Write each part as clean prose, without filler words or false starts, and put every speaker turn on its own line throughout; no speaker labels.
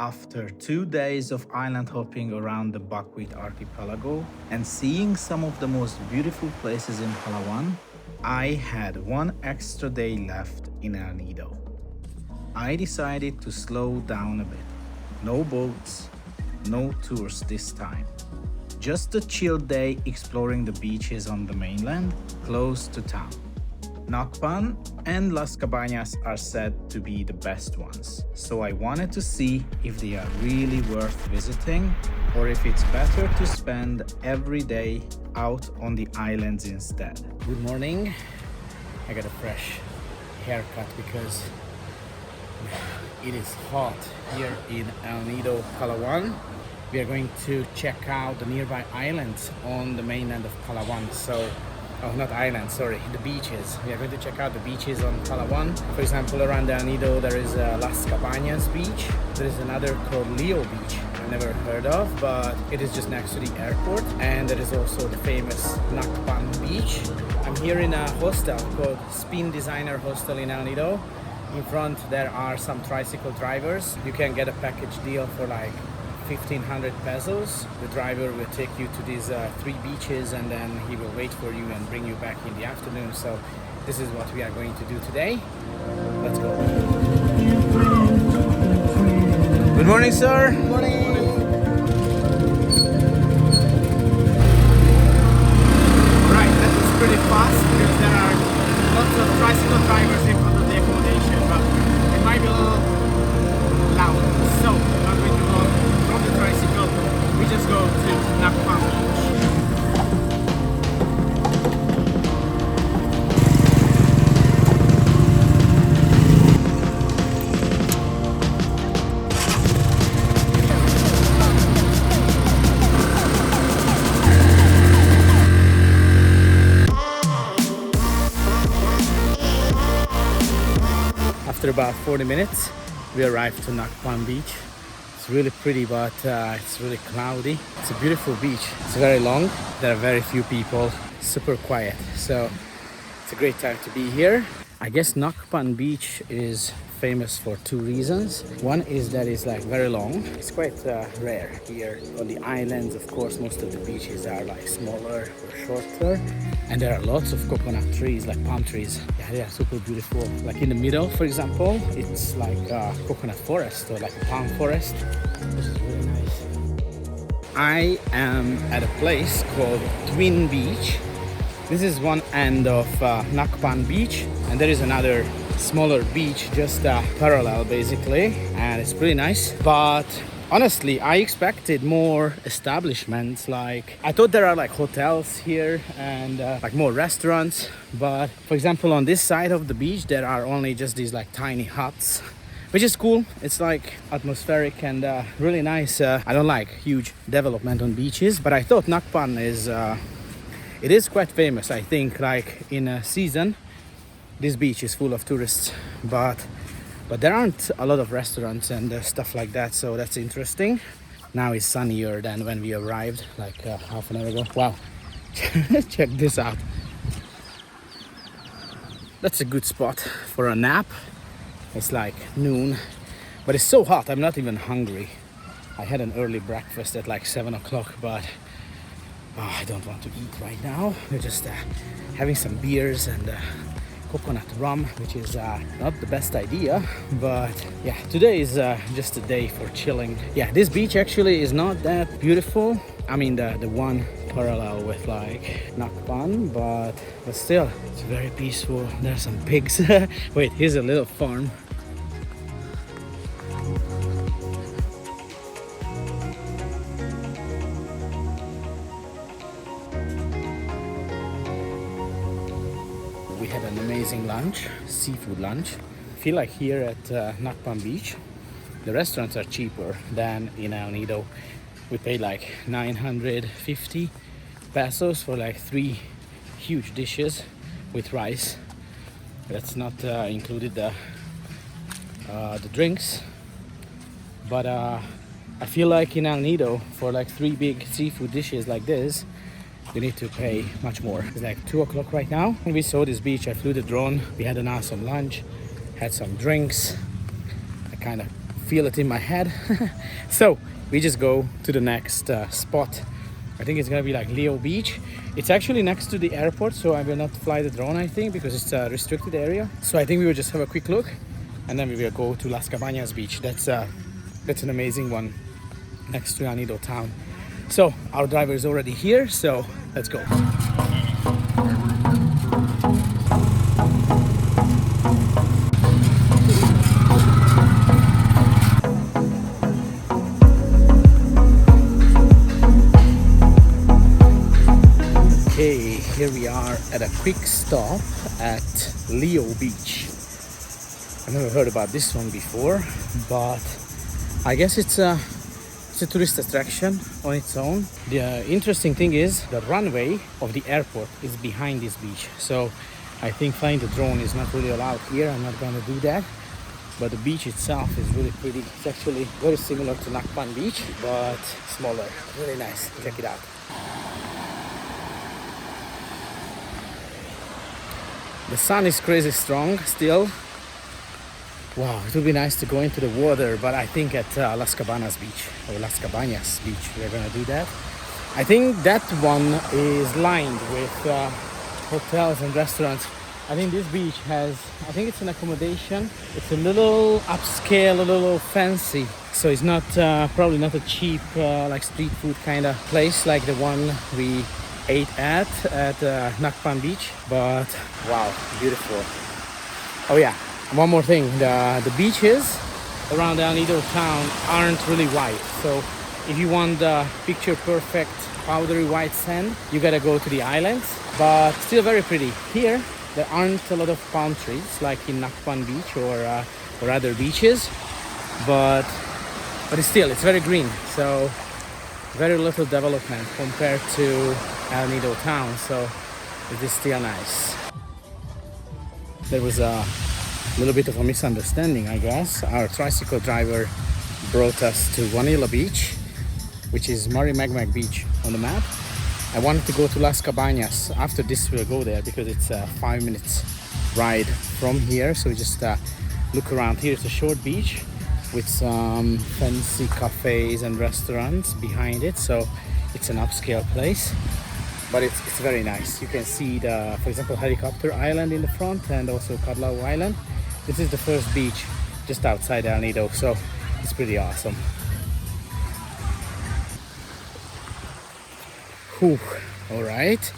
After 2 days of island hopping around the Bacuit Archipelago and seeing some of the most beautiful places in Palawan, I had one extra day left in El Nido. I decided to slow down a bit. No boats, no tours this time. Just a chill day exploring the beaches on the mainland, close to town. Nacpan and Las Cabanas are said to be the best ones, so I wanted to see if they are really worth visiting or if it's better to spend every day out on the islands instead.
Good morning. I got a fresh haircut because it is hot here in El Nido, Palawan. We are going to check out the nearby islands on the mainland of Palawan. Not islands, sorry, the beaches. We are going to check out the beaches on Palawan. For example, around El Nido there is Las Cabanas Beach. There is another called Lio Beach. I've never heard of, but it is just next to the airport. And there is also the famous Nacpan Beach. I'm here in a hostel called Spin Designer Hostel in El Nido. In front there are some tricycle drivers. You can get a package deal for like 1,500 pesos. The driver will take you to these 3 beaches and then he will wait for you and bring you back in the afternoon. So this is what we are going to do today. Let's go. Good morning, sir. Good morning. Right, that was pretty fast because there are lots of tricycle drivers in front of the accommodation, but it might be a little loud. So I'm going to go from the tricycle. We just go to Nacpan Beach. After about 40 minutes, we arrived to Nacpan Beach. It's really pretty, but it's really cloudy. It's a beautiful beach. It's very long. There are very few people. Super quiet. So it's a great time to be here. I guess Nacpan Beach is famous for 2 reasons. One is that it's like very long. It's quite rare here on the islands. Of course, most of the beaches are like smaller or shorter. And there are lots of coconut trees, like palm trees. Yeah, they are super beautiful. Like in the middle, for example, it's like a coconut forest or like a palm forest. This is really nice. I am at a place called Twin Beach. This is one end of Nacpan Beach, and there is another smaller beach just parallel basically, and it's pretty nice. But honestly, I expected more establishments. Like I thought there are like hotels here and like more restaurants, but for example on this side of the beach there are only just these like tiny huts, which is cool. It's like atmospheric and really nice. I don't like huge development on beaches, but I thought Nacpan is it is quite famous. I think like in a season this beach is full of tourists, but there aren't a lot of restaurants and stuff like that, so that's interesting. Now it's sunnier than when we arrived like half an hour ago. Wow. Check this out. That's a good spot for a nap. It's like noon, but it's so hot I'm not even hungry. I had an early breakfast at like 7 o'clock, but I don't want to eat right now. We're just having some beers and coconut rum, which is not the best idea, but yeah, today is just a day for chilling. Yeah, this beach actually is not that beautiful. I mean the one parallel with like Nacpan, but still it's very peaceful. There's some pigs. Wait, here's a little farm. We had an amazing lunch, seafood lunch. I feel like here at Nacpan Beach, the restaurants are cheaper than in El Nido. We paid like 950 pesos for like 3 huge dishes with rice. That's not included the drinks. But I feel like in El Nido, for like 3 big seafood dishes like this, you need to pay much more. It's like 2 o'clock right now. When we saw this beach, I flew the drone. We had an awesome lunch, had some drinks. I kind of feel it in my head. So we just go to the next spot. I think it's gonna be like Lio Beach. It's actually next to the airport, so I will not fly the drone, I think, because it's a restricted area. So I think we will just have a quick look, and then we will go to Las Cabanas Beach. That's an amazing one next to El Nido town. So our driver is already here, so let's go. Okay, here we are at a quick stop at Lio Beach. I've never heard about this one before, but I guess it's a tourist attraction on its own. The interesting thing is the runway of the airport is behind this beach. So I think flying the drone is not really allowed here. I'm not going to do that. But the beach itself is really pretty. It's actually very similar to Nacpan Beach, but smaller. Really nice. Check it out. The sun is crazy strong still. Wow, it would be nice to go into the water, but I think at Las Cabanas Beach or Las Cabanas Beach we're gonna do that. I think that one is lined with hotels and restaurants. I think this beach has, I think it's an accommodation. It's a little upscale, a little fancy. So it's not probably not a cheap like street food kind of place like the one we ate at Nacpan Beach. But wow, beautiful. Oh yeah. One more thing, the beaches around El Nido town aren't really white. So if you want the picture perfect powdery white sand, you gotta go to the islands, but still very pretty. Here there aren't a lot of palm trees like in Nacpan Beach or other beaches, but it's very green. So very little development compared to El Nido town, so it is still nice. There was a little bit of a misunderstanding, I guess. Our tricycle driver brought us to Vanilla Beach, which is Mainland Beach on the map. I wanted to go to Las Cabanas. After this we'll go there because it's a 5 minutes ride from here. So we just look around here. It's a short beach with some fancy cafes and restaurants behind it. So it's an upscale place, but it's very nice. You can see the, for example, Helicopter Island in the front and also Kadlau Island. This is the first beach just outside El Nido, so it's pretty awesome. Whew. All right.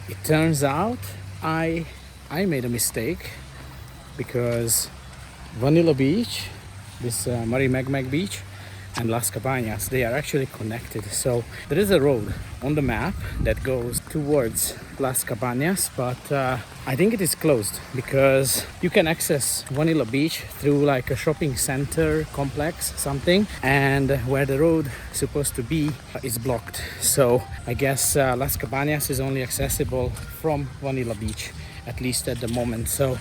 It turns out I made a mistake because Vanilla Beach, this Mainland Beach, and Las Cabanas, they are actually connected. So there is a road on the map that goes towards Las Cabanas, but I think it is closed because you can access Vanilla Beach through like a shopping center complex, something, and where the road is supposed to be is blocked. So I guess Las Cabanas is only accessible from Vanilla Beach, at least at the moment. So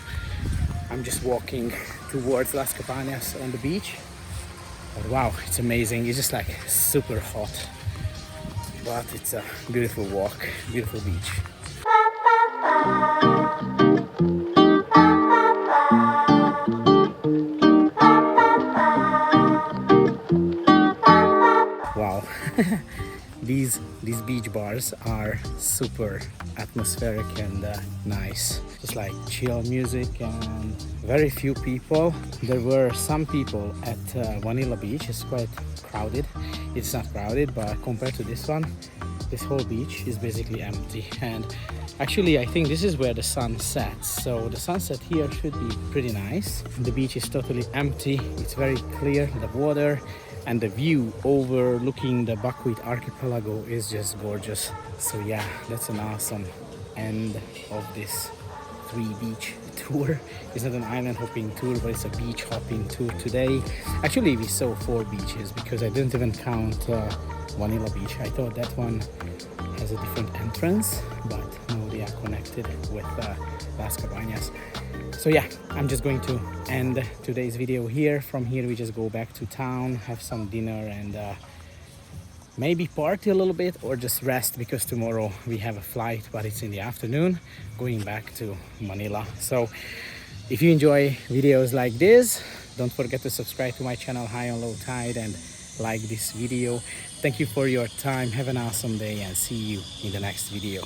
I'm just walking towards Las Cabanas on the beach. But wow, it's amazing. It's just like super hot, but it's a beautiful walk, beautiful beach. Wow. These beach bars are super atmospheric and nice. Just like chill music and very few people. There were some people at Vanilla Beach. It's quite crowded. It's not crowded, but compared to this one, this whole beach is basically empty. And actually I think this is where the sun sets, so the sunset here should be pretty nice. The beach is totally empty. It's very clear, the water, and the view overlooking the Bacuit Archipelago is just gorgeous. So yeah, that's an awesome end of this 3-beach tour. It's not an island hopping tour, but it's a beach hopping tour today. Actually, we saw 4 beaches because I didn't even count Vanilla Beach. I thought that one has a different entrance, but no, they are connected with Las Cabanas. So yeah, I'm just going to end today's video here. From here we just go back to town, have some dinner, and maybe party a little bit or just rest, because tomorrow we have a flight, but it's in the afternoon going back to Manila. So if you enjoy videos like this, Don't forget to subscribe to my channel High on Low Tide and like this video. Thank you for your time. Have an awesome day and see you in the next video.